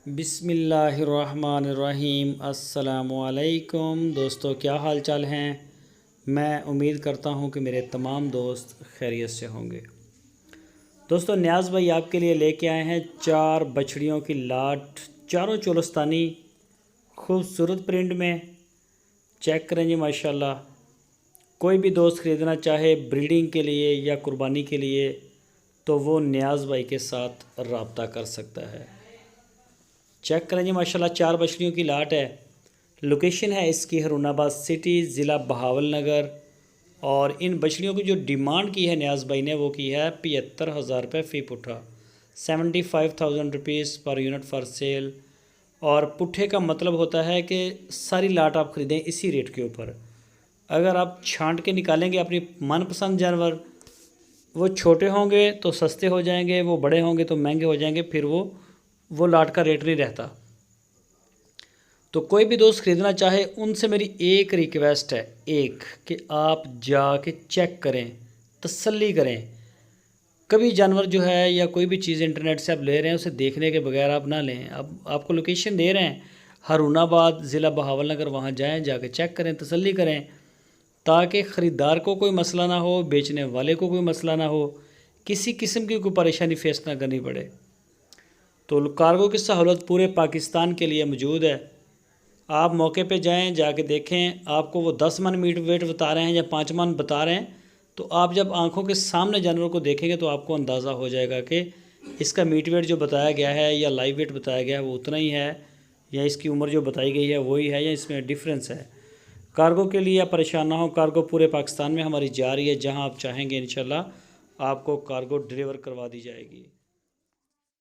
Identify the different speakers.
Speaker 1: बिस्मिल्लाहिर्रहमानिर्रहीम। अस्सलामुअलैकुम दोस्तों, क्या हाल चाल हैं। मैं उम्मीद करता हूं कि मेरे तमाम दोस्त खैरियत से होंगे। दोस्तों, न्याज़ भाई आपके लिए लेके आए हैं 4 बछड़ियों की लाट, चारों चोलस्तानी, खूबसूरत प्रिंट में। चेक करें जी माशाल्लाह। कोई भी दोस्त ख़रीदना चाहे ब्रीडिंग के लिए या कुर्बानी के लिए तो वो न्याज़ भाई के साथ रब्ता कर सकता है। चेक करें जी माशाल्लाह, 4 बछड़ियों की लाट है। लोकेशन है इसकी हरुणाबाद सिटी, ज़िला बहावलनगर। और इन बछड़ियों की जो डिमांड की है न्याज़ भाई ने, वो की है 75,000 रुपये फ़ी पुट्ठा, 75,000 rupees per unit for sale. और पुट्ठे का मतलब होता है कि सारी लाट आप ख़रीदें इसी रेट के ऊपर। अगर आप छांट के निकालेंगे अपनी मनपसंद जानवर, वो छोटे होंगे तो सस्ते हो जाएंगे, वो बड़े होंगे तो महंगे हो जाएंगे, फिर वो लाट का रेट नहीं रहता। तो कोई भी दोस्त ख़रीदना चाहे उनसे मेरी एक रिक्वेस्ट है, एक कि आप जाके चेक करें, तसल्ली करें। कभी जानवर जो है या कोई भी चीज़ इंटरनेट से आप ले रहे हैं उसे देखने के बगैर आप ना लें। अब आपको लोकेशन दे रहे हैं हरुणाबाद, ज़िला बहावलनगर, वहाँ जाएं, जाके चेक करें, तसल्ली करें, ताकि ख़रीदार को कोई मसला ना हो, बेचने वाले को कोई मसला ना हो, किसी किस्म की कोई परेशानी फेस ना करनी पड़े। तो कार्गो की सहूलत पूरे पाकिस्तान के लिए मौजूद है। आप मौके पे जाएं, जाके देखें। आपको वो 10 मन मीट वेट बता रहे हैं या 5 मन बता रहे हैं, तो आप जब आंखों के सामने जानवर को देखेंगे तो आपको अंदाज़ा हो जाएगा कि इसका मीट वेट जो बताया गया है या लाइव वेट बताया गया है वो उतना ही है, या इसकी उम्र जो बताई गई है वही है, या इसमें डिफरेंस है। कार्गो के लिए आप परेशान ना हो, कार्गो पूरे पाकिस्तान में हमारी जा रही है। जहाँ आप चाहेंगे इंशाल्लाह आपको कार्गो डिलीवर करवा दी जाएगी।